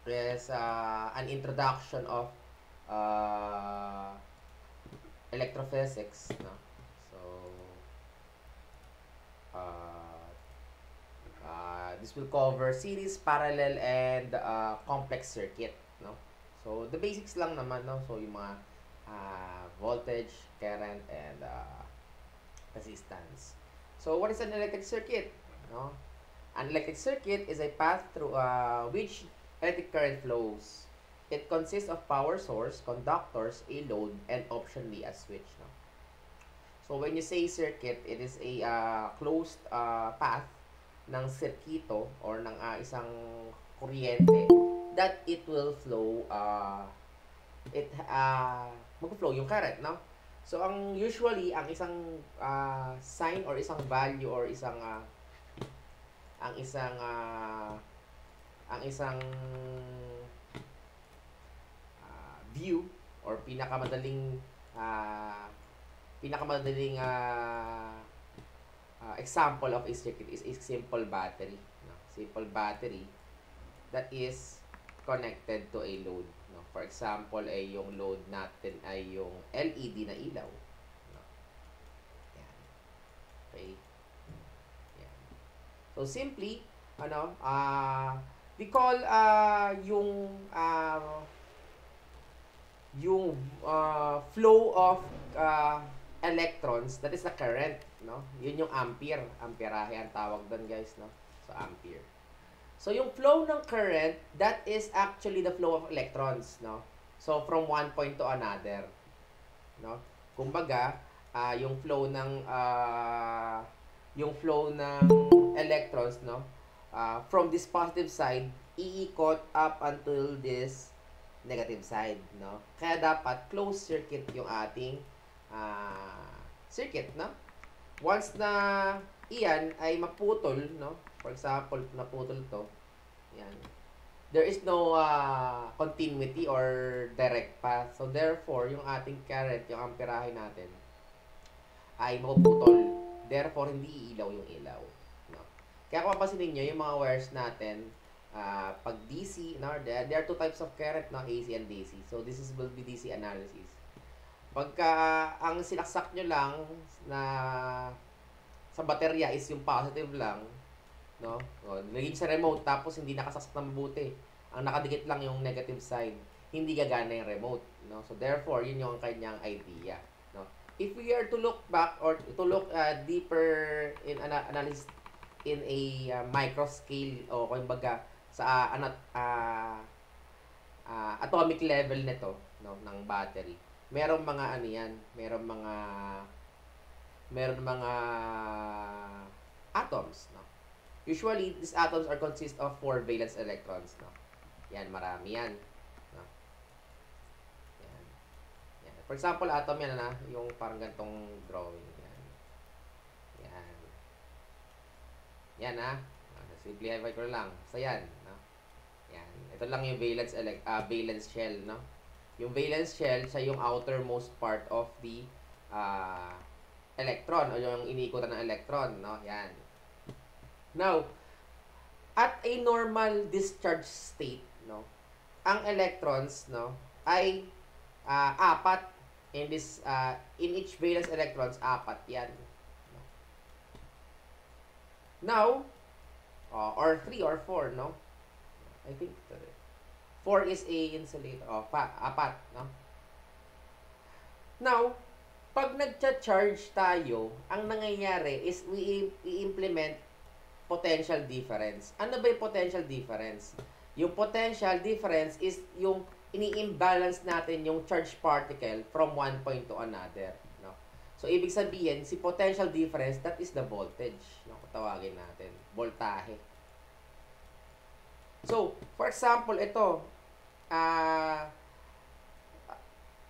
is an introduction of uh, electrophysics, no? So, uh, this will cover series, parallel, and complex circuit, no? So, the basics lang naman, no? So, yung mga voltage, current, and resistance. So, what is an electric circuit? No? An electric circuit is a path through which electric current flows. It consists of power source, conductors, a load, and optionally a switch. No? So when you say circuit, it is a closed path ng sirkito or ng isang kuryente that it will flow it mag-flow yung current, no? So ang usually ang isang sign or isang value or isang ang isang ang isang view or uh, pinakamadaling example of a circuit is a simple battery, no? Simple battery that is connected to a load, no? For example, ay yung load natin ay yung LED na ilaw, no? Yan. Okay? Yan. So simply, we call yung flow of electrons, that is the current, no? Yun yung ampere, amperahe ang tawag doon, guys, no? So ampere. So yung flow ng current, that is actually the flow of electrons, no? So from one point to another, no? Kumbaga, yung flow ng electrons, no? From this positive side, iikot up until this negative side, no? Kaya dapat closed circuit yung ating circuit, no? Once na iyan ay maputol, no? For example, naputol to, yan. There is no continuity or direct path. So therefore, yung ating current, yung amperahe natin, ay mapuputol. Therefore, hindi iilaw yung ilaw, no? Kaya kung mapapasin niyo yung mga wires natin, pag DC, no, there are two types of current, no, AC and DC. So this is will be DC analysis. Pagka ang sinaksak nyo lang na sa baterya is yung positive lang, no? O, laging sa remote tapos hindi nakasaksak na mabuti. Ang nakadikit lang yung negative side. Hindi gagana yung remote, no? So therefore, yun yung kanyang idea, no? If we are to look back or to look deeper in analysis in a micro scale o kumbaga sa atomic level nito, no, ng battery. Merong mga ano yan, merong mga atoms, no. Usually these atoms are consist of four valence electrons, no. Yan, marami yan, no. Yan. Yan. For example, atom yan na, yung parang gantong drawing yan. Yan. Yan simplify ko lang. So yan, no. Yan. Ito lang yung valence shell, no. Yung valence shell, siya yung outermost part of the electron o yung iniikutan ng electron, no? Yan. Now, at a normal discharge state, no, ang electrons, no, ay apat in each valence electrons, apat yan. No? Now, or 3 or 4, no? I think 4 is a insulator. Apat, no? Now, pag nagcha-charge tayo, ang nangyayari is we implement potential difference. Ano ba yung potential difference? Yung potential difference is yung ini-imbalance natin yung charge particle from one point to another, no? So ibig sabihin, si potential difference, that is the voltage, no? Tawagin natin, voltahe. So, for example, ito,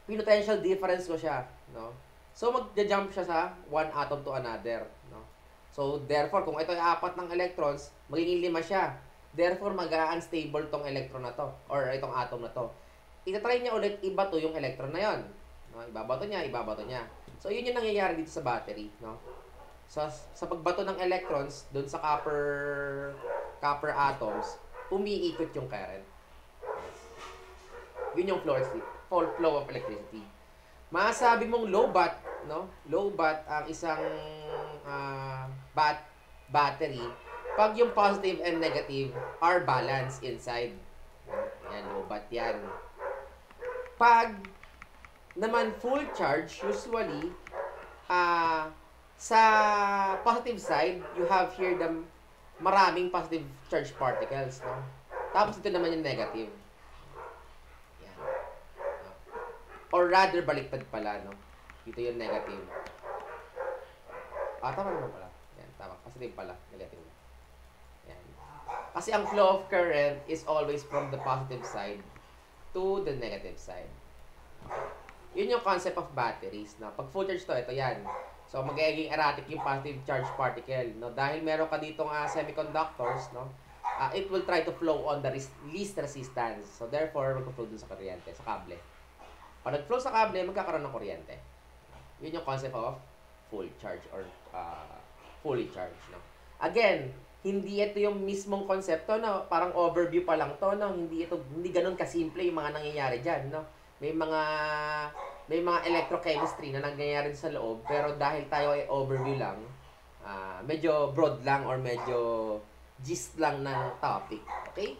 potential difference ko siya, no? So magja-jump siya sa one atom to another, no? So, therefore, kung ito ay apat ng electrons, magiging 5 siya. Therefore, mag-unstable tong electron na to or itong atom na to. Itatry niya ulit ibato yung electron na yon, no? Ibabato niya. So, yun yung nangyayari dito sa battery, no? So, sa pagbato ng electrons doon sa copper atoms, umiikot yung current. Yun yung flow of electricity. Masabi mong low-bat, no? Low-bat ang isang battery pag yung positive and negative are balanced inside. Yan, low-bat yan. Pag naman full charge, usually, sa positive side, you have here the maraming positive charge particles, no? Tapos ito naman yung negative. Yan. Or rather, baliktad pala, no? Dito yung negative. Tama naman pala. Yan, tama. Positive pala. Negative. Yan. Kasi ang flow of current is always from the positive side to the negative side. Yun yung concept of batteries. No? Pag full charge to, ito yan. So, magiging erratic yung positive charge particle. No? Dahil meron ka ditong semiconductors, no? It will try to flow on the least resistance. So, therefore, mag-flow dun sa kuryente, sa kable. Pag nag-flow sa kable, magkakaroon ng kuryente. Yun yung concept of full charge or fully charged. No? Again, hindi ito yung mismong konsepto, no? Parang overview pa lang to, no? Hindi ganun kasimple yung mga nangyayari dyan, no? May mga electrochemistry na nangyayari sa loob, pero dahil tayo ay overview lang, medyo broad lang or medyo gist lang ng topic. Okay?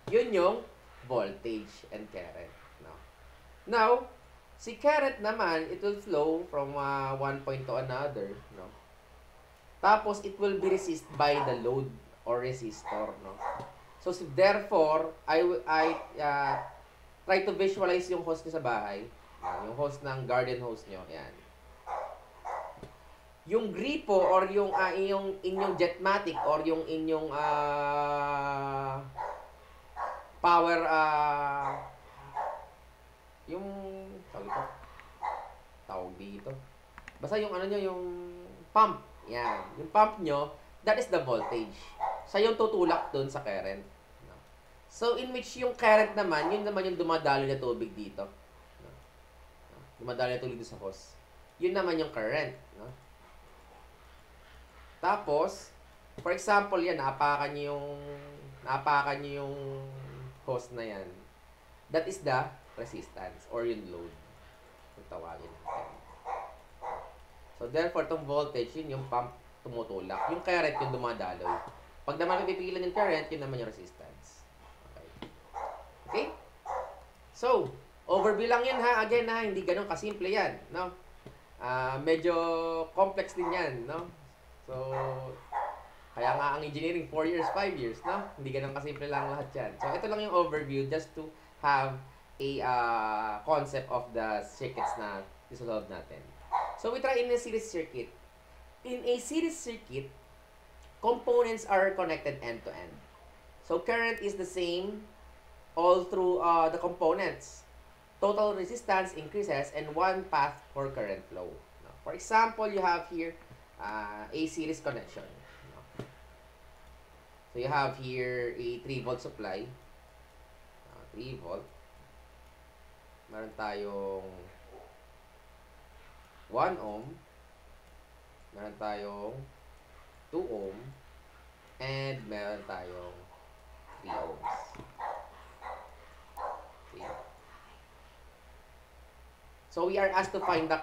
Yun yung voltage and current. No? Now, si current naman, it will flow from one point to another. No? Tapos, it will be resisted by the load or resistor. No? So, therefore, I try to visualize yung host nyo sa bahay. Yung host ng garden hose nyo. Yan. Yung gripo or yung inyong jetmatic or yung inyong power yung tawag dito. Basta yung yung pump. Yan. Yung pump nyo, that is the voltage. Siya yung tutulak dun sa current. So, in which yung current naman, yun naman yung dumadalo na tubig dito. Dumadalo na tubig dito sa hose. Yun naman yung current. No? Tapos, for example, yan, naapakan nyo yung hose na yan. That is the resistance or yung load. Kung tawagin natin. So, therefore, itong voltage, yun yung pump tumutulak. Yung current, yung dumadaloy. Pag naman pipigilan yung current, yun naman yung resistance. Okay? So, overview lang yan ha. Again ha, hindi ganun kasimple yan. No? Medyo complex din yan. No? So, kaya nga ang engineering, 4 years, 5 years. No? Hindi ganun kasimple lang lahat yan. So, ito lang yung overview just to have a concept of the circuits na isolve natin. So, we try in a series circuit. In a series circuit, components are connected end to end. So, current is the same all through the components. Total resistance increases and one path for current flow. Now, for example, you have here a series connection. So, you have here a 3 volt supply. 3 volt. Meron tayong 1 ohm. Meron tayong 2 ohm. And meron tayong 3 ohms. So, we are asked to find the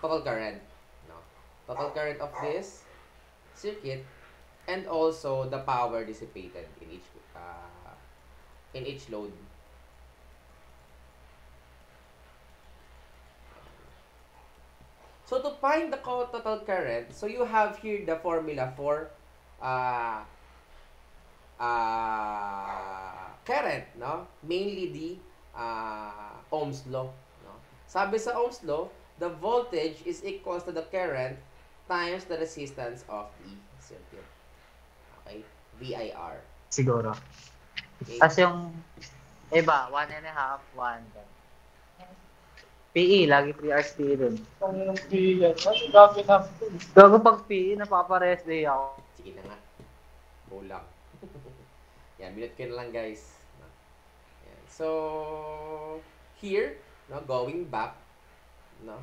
total current. No? Total current of this circuit and also the power dissipated in each load. So, to find the total current, so you have here the formula for current, no? Mainly the Ohm's law. Sabi sa Ohm's law, the voltage is equals to the current times the resistance of the circuit. Okay? VIR. Siguro. Okay? Kasi yung iba, 1.5, 1. PE, lagi 3 hours PE dun. Yung PE yan, ano gagawin natin? Gago pag PE, napaparest day ako. Sige na nga. Go lang. Yan, minute ko na lang guys. Yan. So, here, no, going back, no,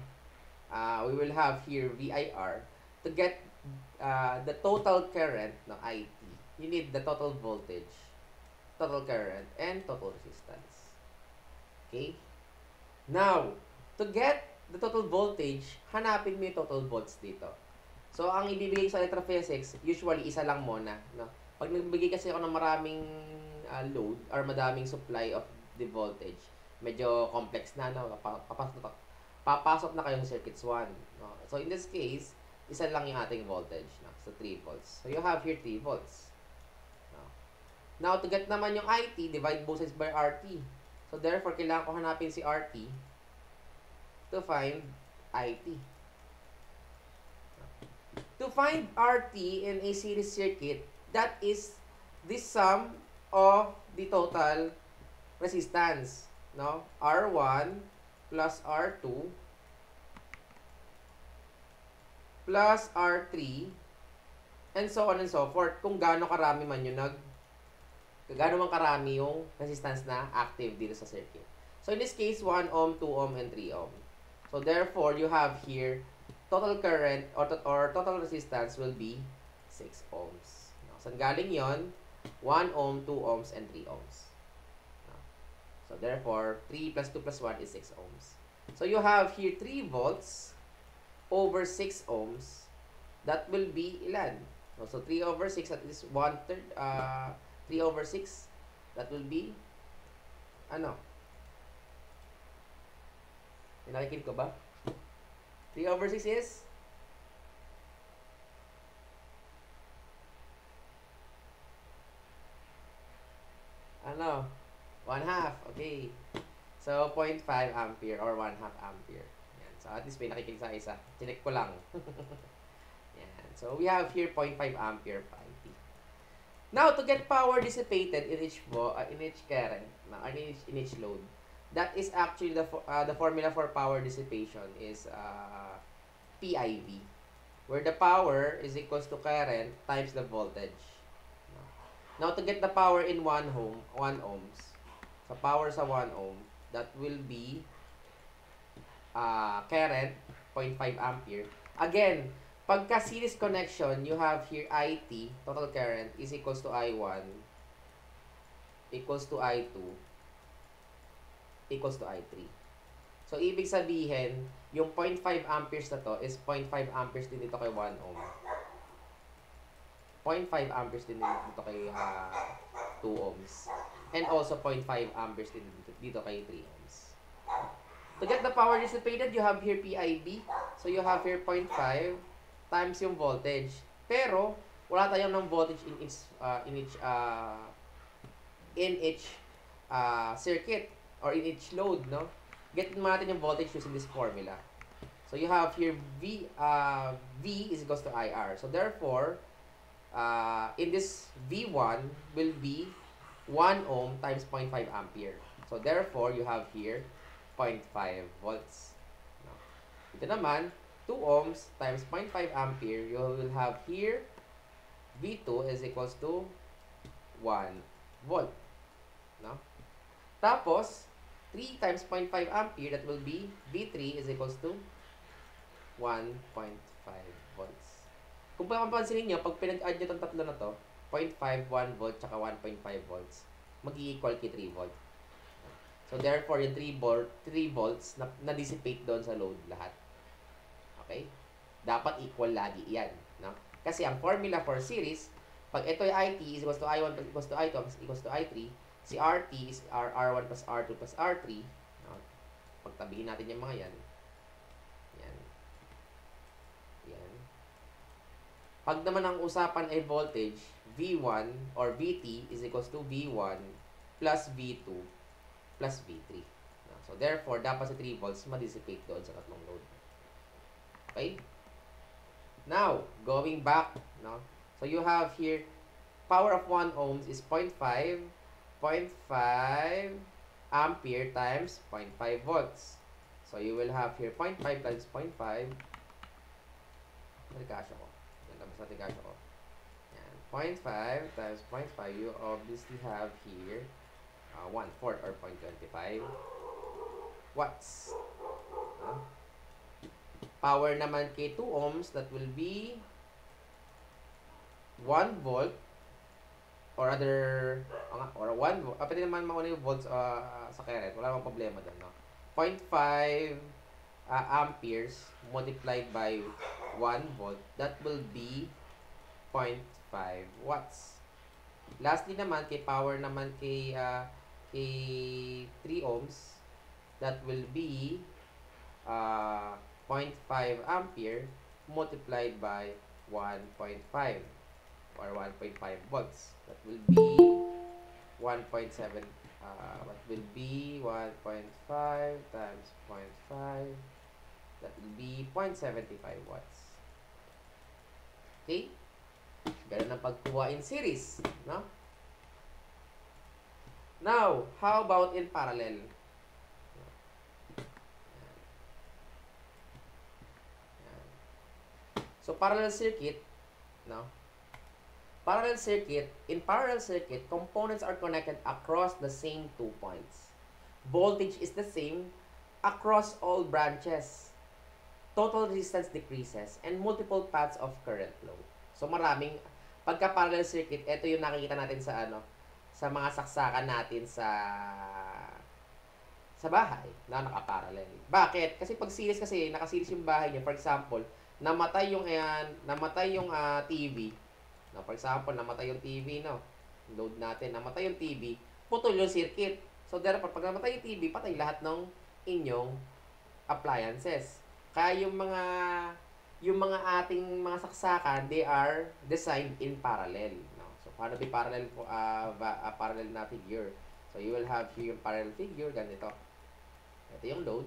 we will have here VIR. To get the total current, no, IT, you need the total voltage. total current, and total resistance. Okay? Now, to get the total voltage, hanapin mo yung total volts dito. So, ang ibibigay sa electrophysics, usually, isa lang muna. No? Pag nagbigay kasi ako ng maraming load or madaming supply of the voltage, medyo complex na, no? Papasok na kayo sa circuits 1. No? So, in this case, isa lang yung ating voltage. No? So, 3 volts. So, you have here 3 volts. No? Now, to get naman yung IT, divide both sides by RT. So, therefore, kailangan ko hanapin si RT to find IT. To find RT in a series circuit, that is the sum of the total resistance. No? R1 plus R2 plus R3 and so on and so forth. Kung gaano karami man yung gaano man karami yung resistance na active dito sa circuit. So in this case, 1 ohm, 2 ohm, and 3 ohm. So therefore, you have here total current or total resistance will be 6 ohms. No? Saan galing yon? 1 ohm, 2 ohms, and 3 ohms. No? So therefore, 3 plus 2 plus 1 is 6 ohms. So you have here 3 volts over 6 ohms. That will be ilan? No? So 3 over 6, that is 1/3. 3 over 6, that will be ano? Nakikita ko ba? 3 over 6 is? Ano? 1/2. Okay. So, 0.5 ampere or 1/2 ampere. Yan. So, at least may nakikita sa isa. Chinek ko lang. Yan. So, we have here 0.5 ampere pa. Now, to get power dissipated in each current, in each load, that is actually the formula for power dissipation is PIV, where the power is equals to current times the voltage. Now, to get the power in 1 ohms, sa power sa 1 ohm, that will be current, 0.5 ampere. Again, pagka series connection, you have here IT, total current, is equals to I1, equals to I2, equals to I3. So, ibig sabihin, yung 0.5 amperes na to is 0.5 amperes din dito kay 1 ohm. 0.5 amperes din dito kay 2 ohms. And also 0.5 amperes din dito kay 3 ohms. To get the power dissipated, you have here PIB. So, you have here 0.5 times yung voltage. Pero, wala tayong ng voltage in each circuit or in each load, no? Get natin yung voltage using this formula. So, you have here V is equals to IR. So, therefore, in this V1 will be 1 ohm times 0.5 ampere. So, therefore, you have here 0.5 volts. No? Ito naman, 2 ohms times 0.5 ampere, you will have here V2 is equals to 1 volt. No? Tapos, 3 times 0.5 ampere, that will be V3 is equals to 1.5 volts. Kung papansin niyo, pag pinag-add nyo itong tatlo na to, 0.5, 1 volt, tsaka 1.5 volts, mag-equal kay 3 volt. So, therefore, yung 3 volts na-dissipate doon sa load lahat. Okay? Dapat equal lagi yan. No? Kasi ang formula for series, pag ito ay IT is equals to I1 plus equals to I2 equals to I3, si RT is R1 plus R2 plus R3. No? Pagtabihin natin yung mga yan. Yan. Yan. Pag naman ang usapan ay voltage, V1 or VT is equals to V1 plus V2 plus V3. No? So, therefore, dapat sa 3 volts ma-dissipate doon sa tatlong load. Okay? Now, going back, no? So, you have here, power of 1 ohms is 0.5 ampere times 0.5 volts. So, you will have here 0.5 times 0.5. Natikasya ko. Labas natikasya ko. Yan. 0.5 times 0.5, you obviously have here 1/4 or 0.25 watts. Power naman kay 2 ohms, that will be 1 volt or other, or 1, pwede naman mauna yung volts sa current. Wala namang problema doon, no? 0.5 amperes multiplied by 1 volt, that will be 0.5 watts. Lastly naman, kay power naman kay 3 ohms, that will be 0.5 ampere multiplied by 1.5 or 1.5 volts. That will be 1.7, what will be 1.5 times 0.5, that will be 0.75 watts. Okay? Ganun ang pagkuha in series, no? Now, how about in parallel? So, parallel circuit, no? In parallel circuit, components are connected across the same 2 points. Voltage is the same across all branches. Total resistance decreases and multiple paths of current flow. So, pagka parallel circuit, ito yung nakikita natin sa mga saksakan natin sa bahay na nakaparallel. Bakit? Kasi pag series kasi, nakaseries yung bahay niyo. For example, namatay yung TV. No, for example, namatay yung TV, no. Load natin, namatay yung TV, putol yung circuit. So therefore, pag namatay yung TV, patay lahat ng inyong appliances. Kaya yung mga ating mga saksakan, they are designed in parallel, no. So paano parallel parallel na figure? So you will have here yung parallel figure ganito. Ito yung load,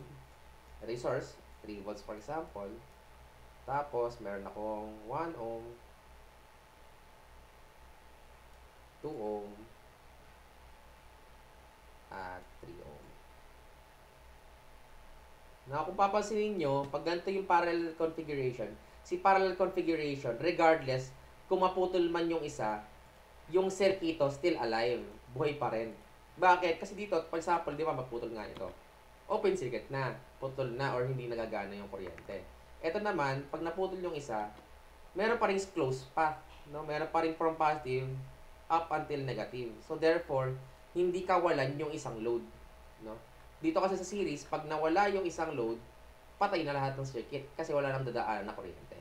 ito yung source, 3 volts for example. Tapos, meron akong 1 ohm, 2 ohm, at 3 ohm. Now, kung papansinin nyo, pag ganito yung parallel configuration, regardless, kung maputol man yung isa, yung circuito still alive. Buhay pa rin. Bakit? Kasi dito, for example, di ba, maputol nga ito. Open circuit na, putol na, or hindi nagagana yung kuryente. Ito naman, pag naputol yung isa, meron pa rin closed path, no? Meron pa rin from positive up until negative. So therefore, hindi kawalan yung isang load, no? Dito kasi sa series, pag nawala yung isang load, patay na lahat ng circuit kasi wala nang dadaanan na kuryente.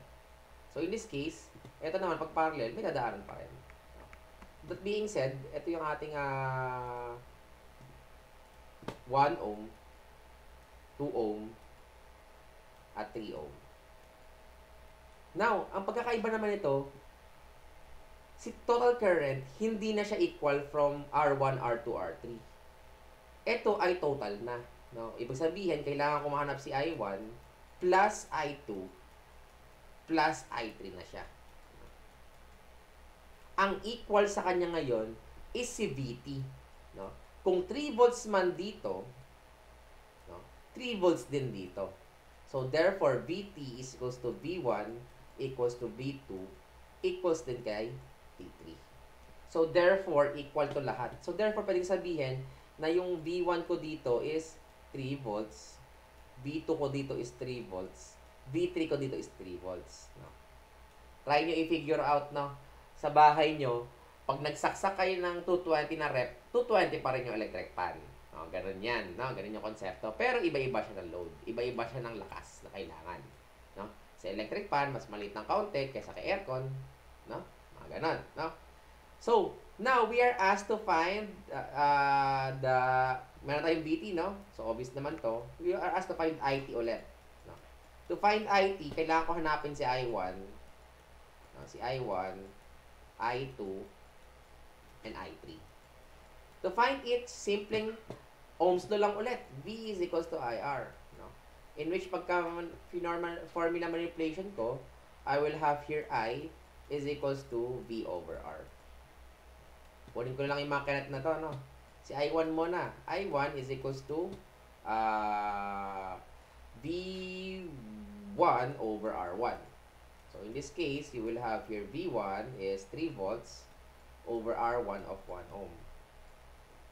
So in this case, ito naman pag parallel, may dadaanan pa rin. That being said, ito yung ating 1 ohm, 2 ohm, at 3 ohm. Now, ang pagkakaiba naman ito, si total current, hindi na siya equal from R1, R2, R3. Ito ay total na. No? Ibig sabihin, kailangan ko mahanap si I1 plus I2 plus I3 na siya. Ang equal sa kanya ngayon is si VT. No? Kung 3 volts man dito, no? 3 volts din dito. So, therefore, VT is equals to V1 equals to V2 equals din kay V3. So, therefore, equal to lahat. So, therefore, pwedeng sabihin na yung V1 ko dito is 3 volts, V2 ko dito is 3 volts, V3 ko dito is 3 volts. No? Try nyo i-figure out, no? Sa bahay nyo, pag nagsaksak kayo ng 220 na rep, 220 pa rin yung electric fan. No, ganun yan, no? Ganun yung konsepto. Pero iba-iba siya ng load. Iba-iba siya ng lakas na kailangan. No? Sa electric fan, mas maliit ng kaunti kaysa kay aircon. No? Mga ganun, no? So, now we are asked to find meron tayong VT, no? So, obvious naman to. We are asked to find IT ulit. No? To find IT, kailangan ko hanapin si I1. No? Si I1, I2, and I3. To find it, simpleng ohms law lang ulit. V is equals to IR. No? In which pagka formula manipulation ko, I will have here I is equals to V over R. Kunin ko lang yung mga kanet na to, no? Si I1 muna. I1 is equals to V1 over R1. So, in this case, you will have here V1 is 3 volts over R1 of 1 ohm.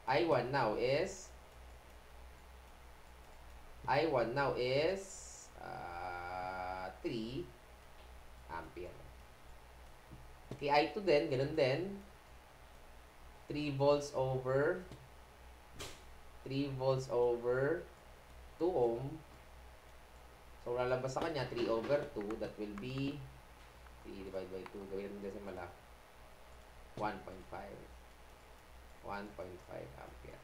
I1 now is 3 ampere. Okay, I2 din, ganun din. 3 volts over 3 volts over 2 ohm. So, lalabas sa kanya, 3 over 2. That will be 3 divided by 2. Gawin natin decimal lang. 1.5. 1.5 ampere.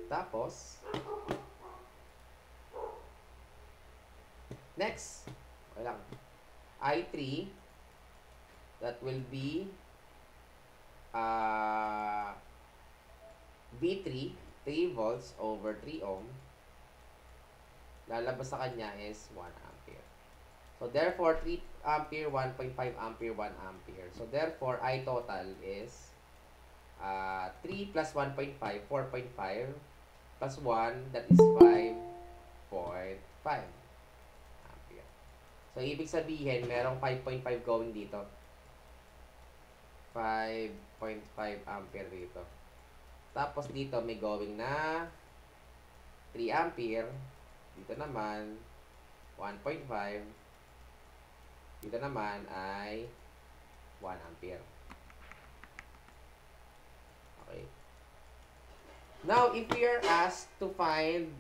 Tapos, next, okay lang. I3, that will be V3, 3 volts over 3 ohm. Lalabas sa kanya is 1 ampere. So, therefore, 3 ampere, 1.5 ampere, 1 ampere. So, therefore, I total is 3 plus 1.5, 4.5, plus 1, that is 5.5 ampere. So, ibig sabihin, merong 5.5 going dito. 5.5 ampere dito. Tapos, dito may going na 3 ampere. Dito naman, 1.5. Dito naman ay 1 ampere. Okay. Now, if we are asked to find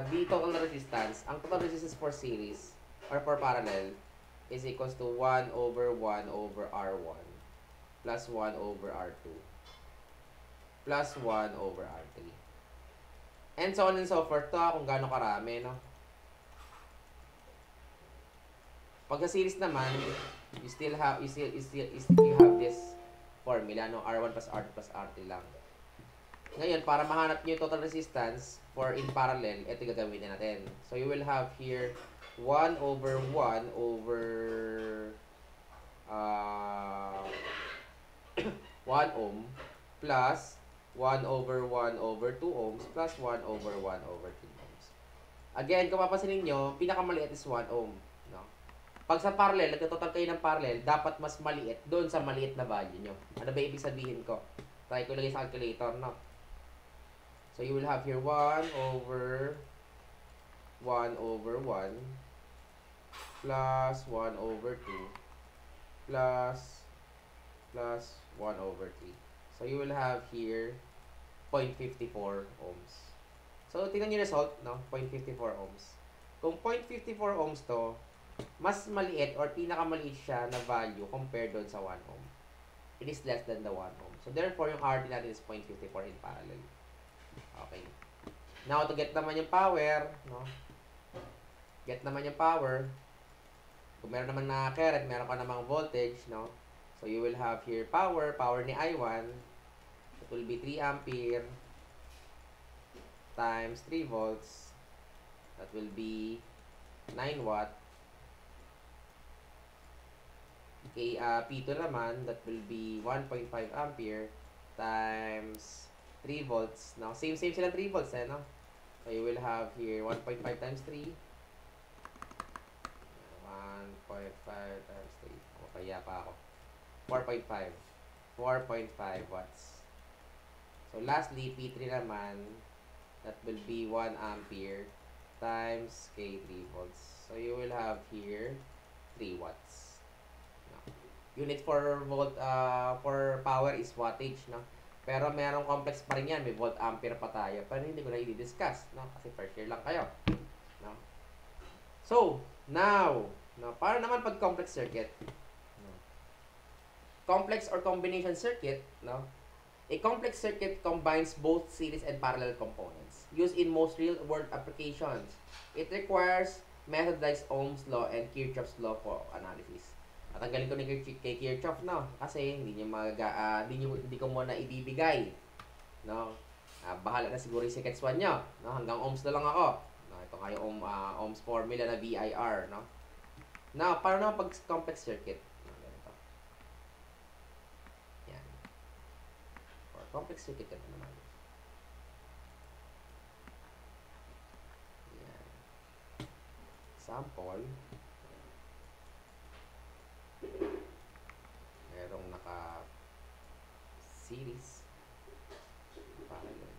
the total resistance, ang total resistance for series or for parallel is equals to 1 over 1 over R1 plus 1 over R2 plus 1 over R3. And so on and so forth. Ito kung gaano karami, no? Pag sa series naman, you have this formula, no? R1 plus R2 plus R3 lang. Ngayon, para mahanap nyo yung total resistance for in parallel, ito gagamitin natin. So, you will have here 1 over 1 over 1 ohm plus 1 over 1 over 2 ohms plus 1 over 1 over 3 ohms. Again, kung papansinin nyo, pinakamaliit is 1 ohm. No? Pag sa parallel, nagtototal kayo ng parallel, dapat mas maliit doon sa maliit na value nyo. Ano ba ibig sabihin ko? Try ko lagay sa calculator, no? So, you will have here 1 over 1 over 1 plus 1 over 2 plus 1 over 3. So, you will have here 0.54 ohms. So, tingnan nyo yung result, no? 0.54 ohms. Kung 0.54 ohms to, mas maliit or pinakamaliit siya na value compared doon sa 1 ohm. It is less than the 1 ohm. So, therefore, yung RT natin is 0.54 in parallel. Okay. Now, to get naman yung power, no? Get naman yung power. Kung meron naman na current, meron ka namang voltage, no? So, you will have here power ni I1. It will be 3 ampere times 3 volts. That will be 9 watt. Okay, P2 naman, that will be 1.5 ampere times 3 volts. Now, same sila 3 volts, no? So, you will have here 1.5 times 3. 1.5 times 3. O, kaya pa ako. 4.5. 4.5 watts. So, lastly, P3 naman, that will be 1 ampere times K3 volts. So, you will have here 3 watts. No. Unit for volt, for power is wattage, no? Pero merong complex pa rin yan. May volt ampere pa tayo. Pero hindi ko na i-discuss, no? Kasi first year lang kayo. No? So, now, no, para naman pag complex circuit, no? Complex or combination circuit, no? A complex circuit combines both series and parallel components used in most real-world applications. It requires method like Ohm's law and Kirchhoff's law for analysis. Natanggalin ko ni kay Kirchhoff, no? Kasi hindi ko muna ibibigay, no? Bahala na siguro yung second one nyo, no? Hanggang ohms na lang ako, no? Ito nga yung ohms formula na VIR, no? Now, para naman pag complex circuit, no? Ganito. Yan. For complex circuit ka naman. Yan. Sample. Merong naka series parallel.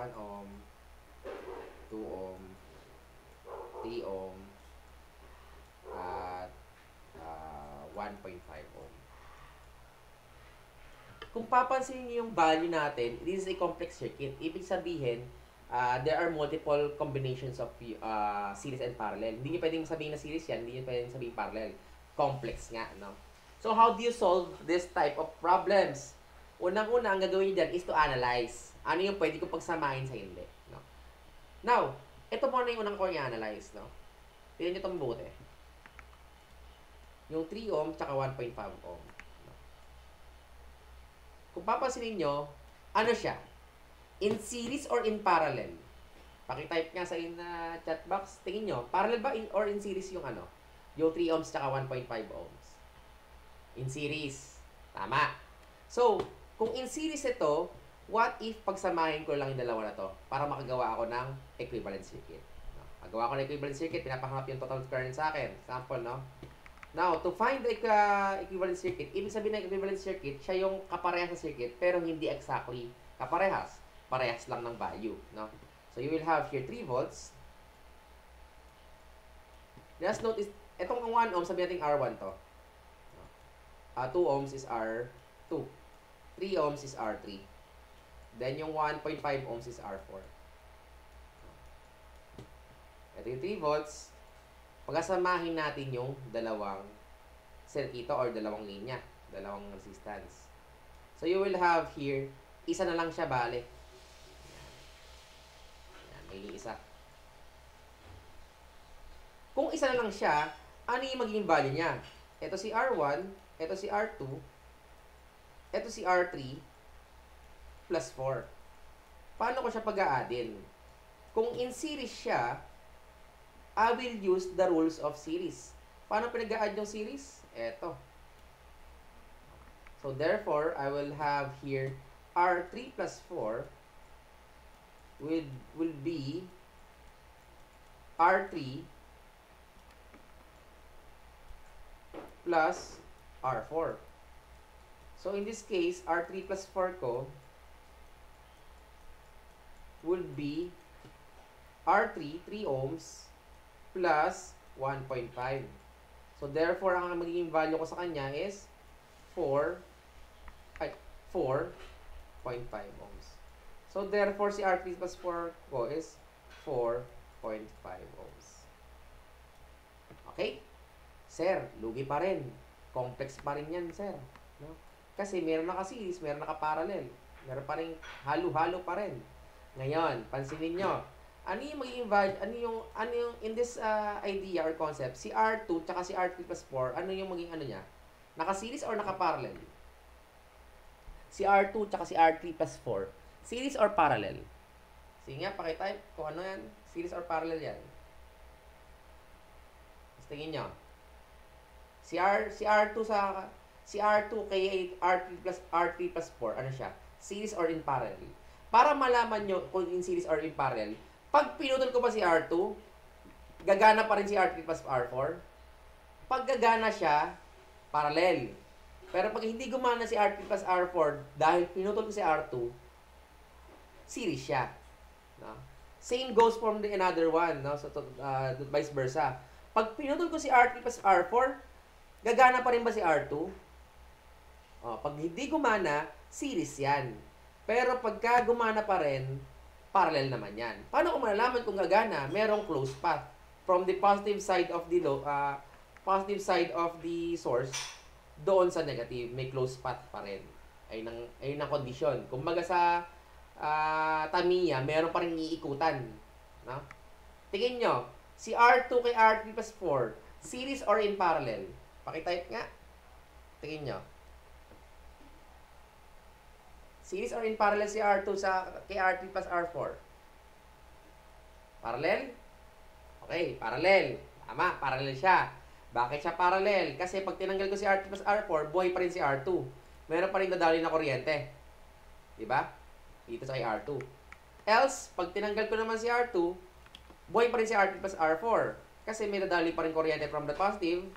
1 ohm, 2 ohm, 3 ohm, at 1.5 ohm. Kung papansin niyo yung value natin, this is a complex circuit. Ibig sabihin, there are multiple combinations of series and parallel. Hindi niyo pwedeng sabihin na series yan, hindi niyo pwedeng sabihin parallel. Complex nga, no? So, how do you solve this type of problems? Unang-una, ang gagawin niyo dyan is to analyze. Ano yung pwede ko pagsamahin sa hindi, no? Now, ito muna yung unang ko i-analyze, no? Tignan niyo itong mabuti. Yung 3 ohm tsaka 1.5 ohm. No? Kung papansinin nyo, ano siya? In series or in parallel? Pakitype nga sa chat box. Tingin nyo, parallel ba or in series yung ano? Yung 3 ohms tsaka 1.5 ohms. In series. Tama. So, kung in series ito, what if pagsamahin ko lang yung dalawa na to para makagawa ako ng equivalent circuit? No? Magawa ko ng equivalent circuit, pinapahanap yung total current sa akin. Example, no? Now, to find the equivalent circuit, ibig sabihin ng equivalent circuit, siya yung kaparehas sa circuit, pero hindi exactly kaparehas. Parehas lang ng value, no? So, you will have here 3 volts. Just notice, itong 1 ohm, sabihin natin R1 to. 2 ohms is R2. 3 ohms is R3. Then, yung 1.5 ohms is R4. Ito yung 3 volts. Pagkasamahin natin yung dalawang circuito or dalawang linya, dalawang resistance. So, you will have here, isa na lang siya, bale. Yan, may isa. Kung isa na lang siya, ano yung magiging value niya? Ito si R1, ito si R2, ito si R3, plus 4. Paano ko siya pag-a-addin? Kung in series siya, I will use the rules of series. Paano pinag-a-add yung series? Eto. So, therefore, I will have here R3 plus 4 will be R3 plus R4. So, in this case, R3 plus 4 ko will be R3, 3 ohms, plus 1.5. So, therefore, ang magiging value ko sa kanya is 4.5 ohms. So, therefore, si R3 plus 4 ko is 4.5 ohms. Okay? Sir, lugi pa rin. Complex pa rin yan, sir. No? Kasi meron naka-series, meron naka-parallel. Meron pa rin halo-halo pa rin. Ngayon, pansinin nyo. Ano yung magiging value, ano yung in this idea or concept, si R2 tsaka si R3 plus 4, ano yung magiging ano niya? Naka-series or naka-parallel? Si R2 tsaka si R3 plus 4, series or parallel? Sige nga, pakitype kung ano yan, series or parallel yan. Mas tingin nyo. Si R2 kay R3 plus 4, ano siya? Series or in parallel? Para malaman nyo kung in series or in parallel, pag pinutol ko pa si R2, gagana pa rin si R3 plus R4. Pag gagana siya, parallel. Pero pag hindi gumana si R3 plus R4, dahil pinutol ko si R2, series siya. No? Same goes from the another one, no? So, vice versa. Pag pinutol ko si R3 plus R4, gagana pa rin ba si R2? Pag hindi gumana, series yan. Pero pagka gumana pa rin, parallel naman yan. Paano ko malalaman kung gagana? Merong close path from the positive side of the source doon sa negative. May close path pa rin. Ayun ang kondisyon. Kumbaga sa Tamiya, meron pa rin iikutan. No? Tingin nyo, si R2 kay R3 plus 4, series or in parallel? Pakitype nga. Tingin nyo. Series or in parallel si R2 kay R3 plus R4? Parallel? Okay, parallel. Tama, parallel siya. Bakit siya parallel? Kasi pag tinanggal ko si R3 plus R4, buhay pa rin si R2. Meron pa rin dadali na kuryente. Diba? Dito sa kay R2. Else, pag tinanggal ko naman si R2, buhay pa rin si R3 plus R4. Kasi may dadali pa rin kuryente from the positive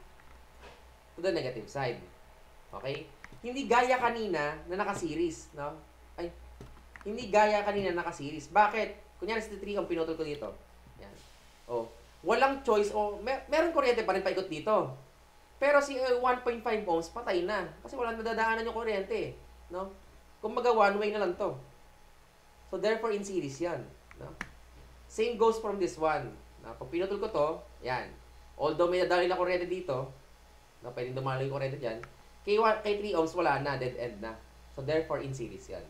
to the negative side. Okay? Hindi gaya kanina na naka-series, no? Hindi gaya kanina naka-series. Bakit? Kunyari si 3 ang pinutol ko dito. Yan. Oh, walang choice o meron kuryente pa rin paikot dito. Pero si 1.5 ohms patay na kasi walang nadadaanan yung kuryente, no? Kumbaga one way na lang to. So therefore in series 'yan, no? Same goes from this one. Na pag pinutol ko to, yan. Although may nadali na kuryente dito, no, pwedeng dumalo yung kuryente diyan. Kay 3 ohms wala na, dead end na. So therefore in series 'yan.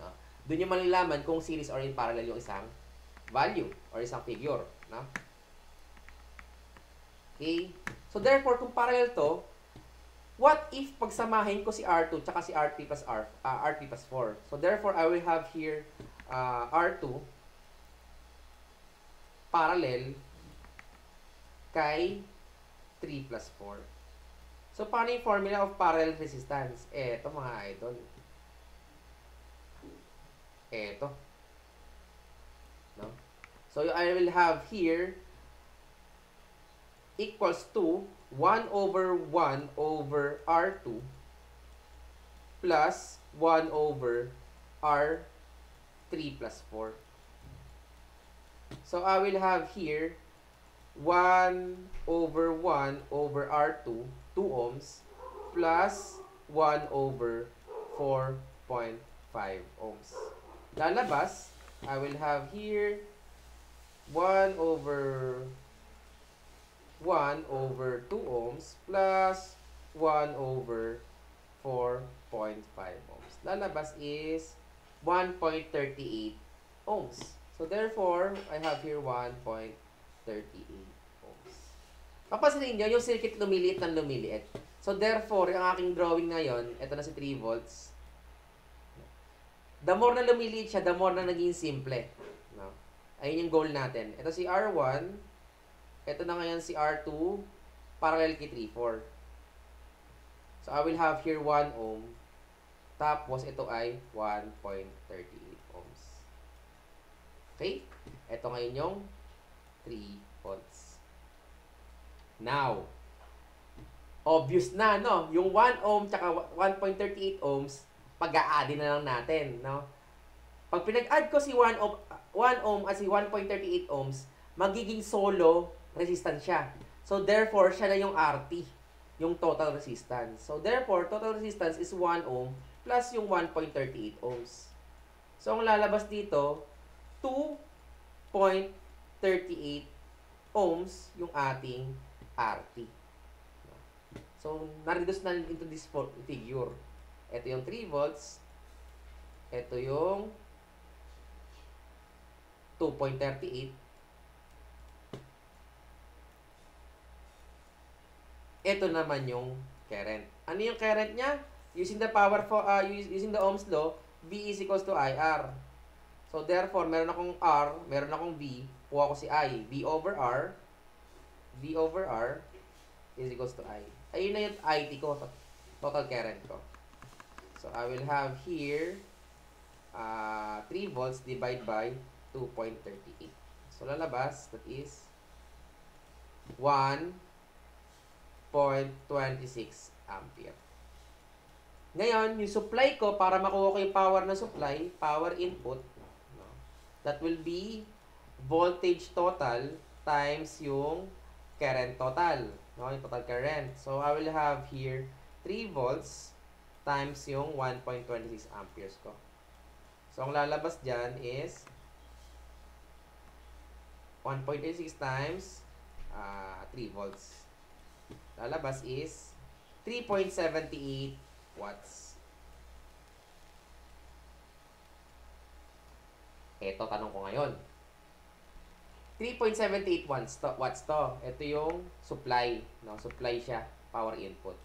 No? Doon yung malalaman kung series or in parallel yung isang value or isang figure, no? Okay? So therefore kung parallel to, what if pagsamahin ko si R2 tsaka si R3 plus R3 plus 4? So therefore I will have here R2 parallel kay 3 plus 4. So paano yung formula of parallel resistance? Eto mga idol. Eto. No? So I will have here equals to 1 over 1 over R2 plus 1 over R3 plus 4. So I will have here 1 over 1 over R2, 2 ohms, plus 1 over 4.5 ohms. Lalabas, I will have here 1 over 2 ohms plus 1 over 4.5 ohms. Lalabas is 1.38 ohms. So therefore, I have here 1.38 ohms. Papansinin nyo, yung circuit lumiliit ng lumiliit. So therefore, yung aking drawing ngayon, ito na si 3 volts. The more na lumiliit siya, the more na naging simple. No? Ayun yung goal natin. Ito si R1, ito na ngayon si R2, parallel kay 3, 4. So I will have here 1 ohm, tapos ito ay 1.38 ohms. Okay? Ito ngayon yung 3 volts. Now, obvious na, no? Yung 1 ohm tsaka 1.38 ohms, pag-a-add na lang natin, no? Pag pinag-add ko si 1 ohm at si 1.38 ohms, magiging solo resistance siya. So, therefore, siya na yung RT, yung total resistance. So, therefore, total resistance is 1 ohm plus yung 1.38 ohms. So, ang lalabas dito, 2.38 ohms yung ating RT. So, na-reduce na into this figure. Ito yung 3 volts. Ito yung 2.38. Ito naman yung current. Ano yung current niya? Using the using the Ohm's law, V is equals to IR. So therefore, meron akong R, meron akong V, kuha ko si I. V over R is equals to I. Ayun na yung IT ko, total current ko. So I will have here 3 volts divided by 2.38. So lalabas, that is 1.26 ampere. Ngayon, yung supply ko, para makuha ko yung power na supply, power input, no, that will be voltage total times yung current total. No, yung total current. So, I will have here 3 volts times yung 1.26 amperes ko. So, ang lalabas dyan is 1.26 times 3 volts. Lalabas is 3.78 watts. Ito, tanong ko ngayon. 3.78 watts to. Ito yung supply. No? Supply siya. Power input.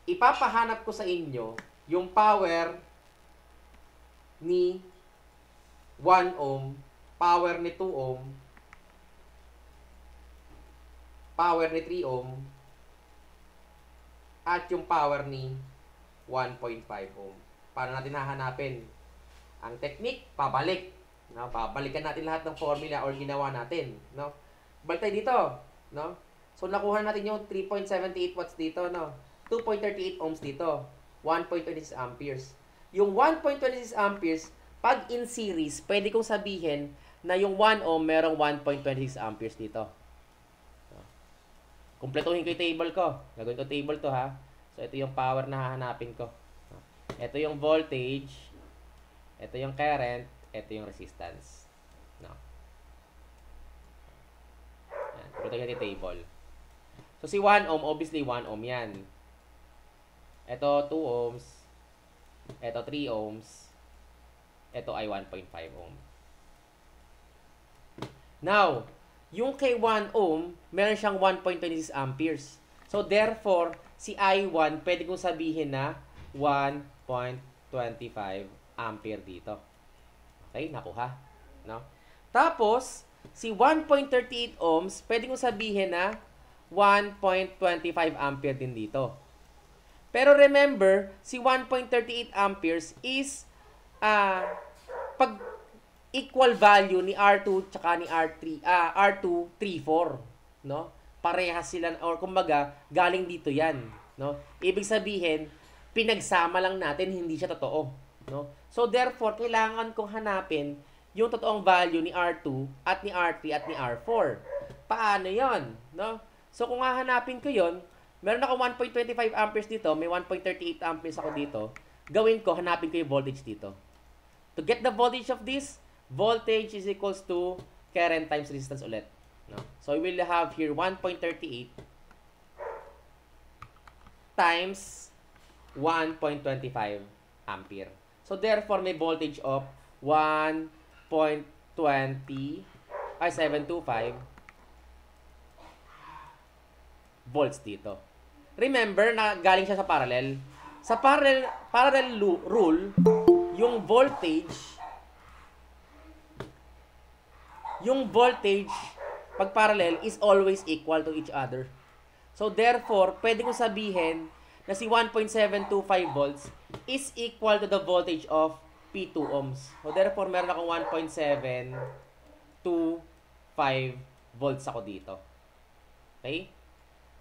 Ipapahanap ko sa inyo yung power ni 1 ohm, power ni 2 ohm, power ni 3 ohm, at yung power ni 1.5 ohm. Paano natin hahanapin? Ang technique, pabalik. No? Babalikan natin lahat ng formula or ginawa natin. No? Balik tayo dito. No? So, nakuha natin yung 3.78 watts dito. No? 2.38 ohms dito. 1.26 amperes. Yung 1.26 amperes, Pag in series, pwede kong sabihin na yung 1 ohm merong 1.26 amperes dito. Kumpletuhin ko yung table ko. Gagawin ko table to ha. So, ito yung power na hahanapin ko. Ito yung voltage. Ito yung current. Ito yung resistance. No. Yan. Kumpletuhin natin yung table. So, si 1 ohm, obviously 1 ohm yan. Ito 2 ohms. Ito 3 ohms. Ito ay 1.5 ohm. Now, yung kay 1 ohm, meron siyang 1.26 amperes. So, therefore, si I1, pwede kong sabihin na 1.25 ampere dito. Okay, nakuha. No? Tapos, si 1.38 ohms, pwede kong sabihin na 1.25 ampere din dito. Pero remember, si 1.38 amperes is pag equal value ni R2 tsaka ni R2 3-4, no? Parehas sila or kumbaga galing dito 'yan, no? Ibig sabihin, pinagsama lang natin, hindi siya totoo, no? So therefore, kailangan kong hanapin yung totoong value ni R2 at ni R3 at ni R4. Paano 'yon, no? So kung hahanapin ko 'yon, meron ako 1.25 amperes dito, may 1.38 amperes ako dito. Gawin ko, hanapin ko yung voltage dito. To get the voltage of this, voltage is equals to current times resistance ulit. No? So, we will have here 1.38 times 1.25 ampere. So, therefore, may voltage of 725 volts dito. Remember na galing siya sa parallel. Sa parallel rule, yung voltage pag parallel is always equal to each other. So therefore, pwede kong sabihin na si 1.725 volts is equal to the voltage of P2 ohms. So therefore, meron akong 1.725 volts ako dito. Okay?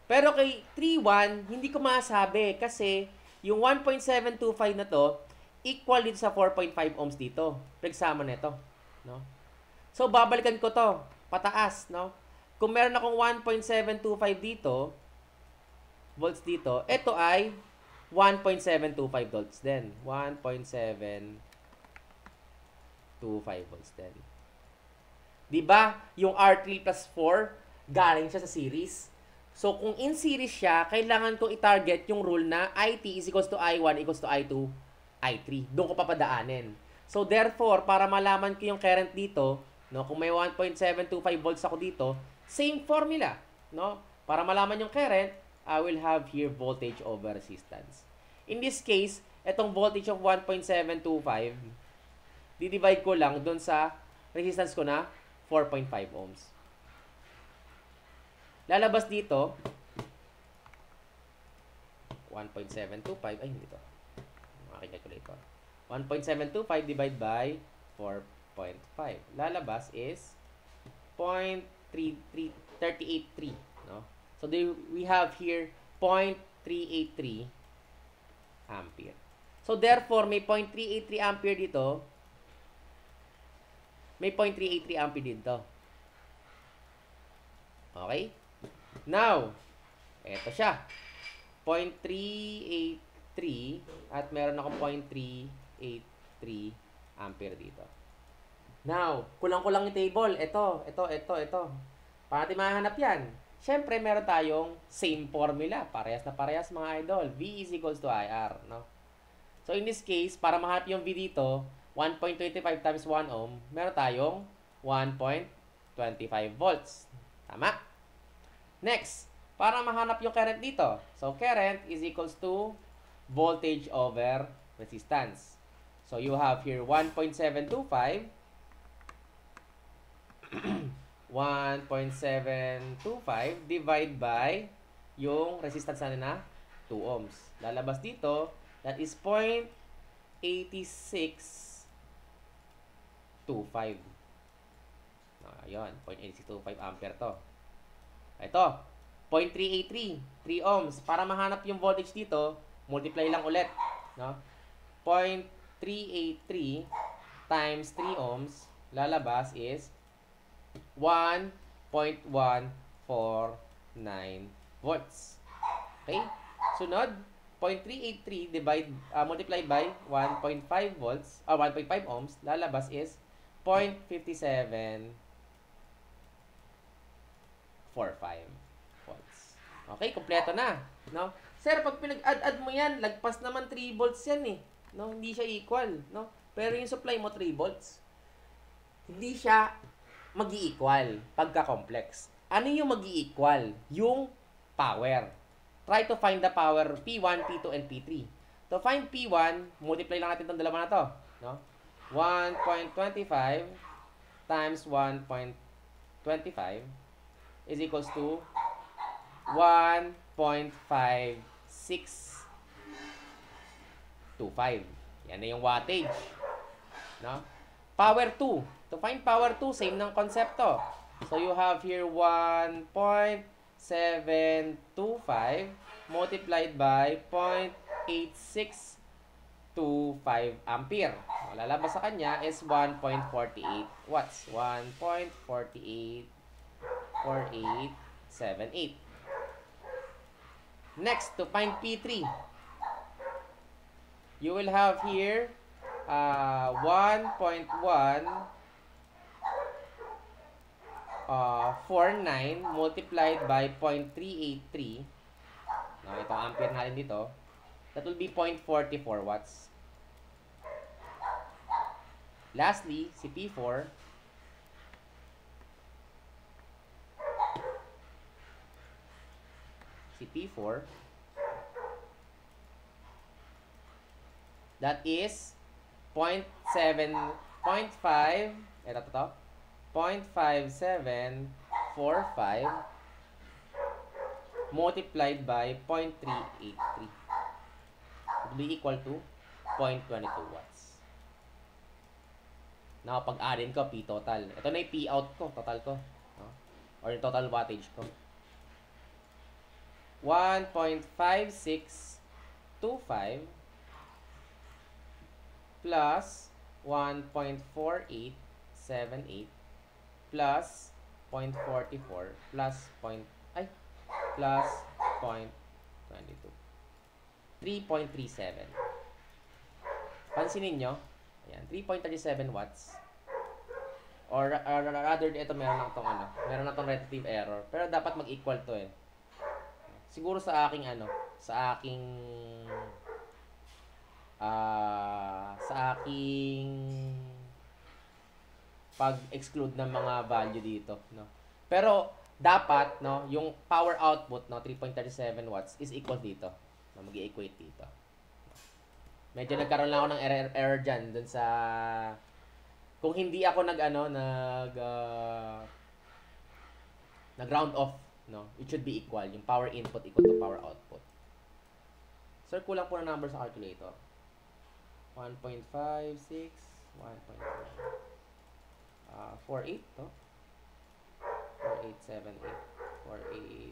Pero kay 3.1, hindi ko masabi kasi yung 1.725 na to equal dito sa 4.5 ohms dito. Pagsama nito, no? So babalikan ko to pataas, no? Kung meron akong 1.725 dito, volts dito, ito ay 1.725 volts din. 1.725 volts din. 'Di ba? Yung R3 plus 4 galing siya sa series. So kung in series siya, kailangan kong i-target yung rule na IT is equals to I1 equals to I2 I3. Doon ko papadaanin. So, therefore, para malaman ko yung current dito, no, kung may 1.725 volts ako dito, same formula, no? Para malaman yung current, I will have here voltage over resistance. In this case, itong voltage of 1.725, di-divide ko lang doon sa resistance ko na 4.5 ohms. Lalabas dito, 1.725, ay, hindi to. Calculator. 1.725 divided by 4.5. Lalabas is 0.383, no? So we have here 0.383 ampere. So therefore, may 0.383 ampere dito. May 0.383 ampere dito. Okay? Now, eto siya. 0.383 at meron akong 0.383 ampere dito. Now, kulang-kulang yung table. Ito. Para natin mahanap yan. Siyempre, meron tayong same formula. Parehas na parehas mga idol. V is equals to IR. No? So, in this case, para mahanap yung V dito, 1.25 times 1 ohm, meron tayong 1.25 volts. Tama? Next, para mahanap yung current dito. So, current is equals to voltage over resistance. So, you have here 1.725 1.725 divide by yung resistance na 2 ohms. Lalabas dito, that is 0.8625. Ayun, 0.8625 ampere to. Ito, 0.383, 3 ohms. Para mahanap yung voltage dito, multiply lang ulit. No? 0.383 times 3 ohms, lalabas is 1.149 volts. Okay? Sunod, 0.383 multiply by 1.5 volts, or 1.5 ohms, lalabas is 0.5745 volts. Okay, kompleto na. No? Sir, pag pinag-add-add mo yan, lagpas naman 3 volts yan eh. No? Hindi siya equal. No? Pero yung supply mo 3 volts. Hindi siya mag-i-equal pagka-complex. Ano yung mag-i-equal? Yung power. Try to find the power P1, P2, and P3. To find P1, multiply lang natin itong dalawa na to. No? 1.25 times 1.25 is equals to 1.5625. Yan na yung wattage. No? Power 2. To find power 2, same ng konsepto. So, you have here 1.725 multiplied by 0.8625 ampere. O, lalabas sa kanya is 1.48 watts. 1.484878. Next, to find P3, you will have here 1.149 multiplied by 0.383. No, itong ampere natin dito. That will be 0.44 watts. Lastly, si P4, that is 0.5 0.5745 multiplied by 0.383 will be equal to 0.22 watts. Now, pag-addin ko, P total. Ito na yung P out ko, total ko. No? Or yung total wattage ko. 1.5625 plus 1.4878 plus 0.44 plus plus 0.22. 3.37. Pansinin nyo, ayan, 3.37 watts. Or rather, ito meron na tong relative error. Pero dapat mag-equal to eh. Siguro sa aking pag-exclude ng mga value dito, no. Pero dapat, no, yung power output, no, 3.37 watts is equal dito. No, mag-equate dito. Medyo nagkaroon lang ako ng error diyan dun sa kung hindi ako nag round off, no, it should be equal. Yung power input equal to power output. Sir, kulang po na number sa calculator. 1.56, 48 to. 4878, 48.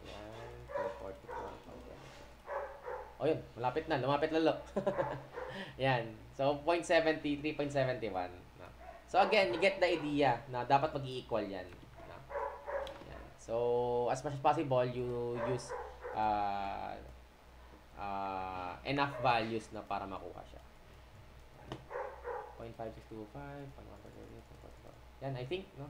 Yan, 244. O yun, malapit na, lumapit lalo. Yan. So 0.70, 3.71. No? So again, you get the idea na dapat mag-i-equal yan. No? Yan. So as much as possible, you use enough values na para makuha siya. 0.5625, 1.148, yan, I think, no?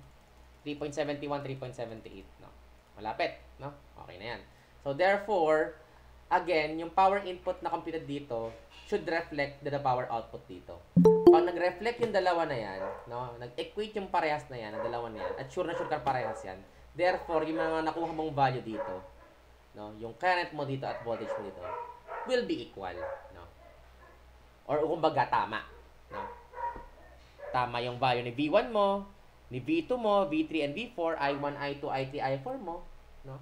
3.71, 3.78, no? Malapit, no? Okay na yan. So, therefore, again, yung power input na computed dito should reflect the power output dito. Pag nag-reflect yung dalawa na yan, no? Nag-equate yung parehas na yan, ang dalawa na yan, at sure na sure ka parehas yan. Therefore, yung mga nakuha mong value dito, no? Yung current mo dito at voltage mo dito will be equal, no? Or kumbaga, tama, no? Tama yung value ni V1 mo, ni V2 mo, V3 and V4, I1, I2, I3, I4 mo, no?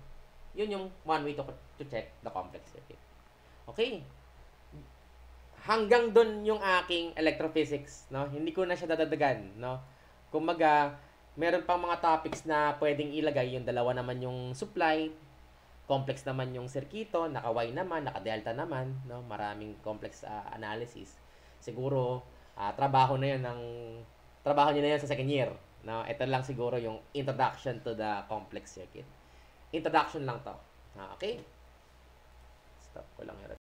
Yun yung one way to check the complex circuit. Okay. Hanggang dun yung aking electrophysics, no? Hindi ko na siya dadagdagan, no? Kumbaga, meron pang mga topics na pwedeng ilagay, yung dalawa naman yung supply, complex naman yung circuito, naka-Y naman, naka-delta naman, no? Maraming complex analysis. Siguro trabaho nyo na yun sa second year. No, ito lang siguro yung introduction to the complex circuit. Introduction lang to. Okay? Stop ko lang.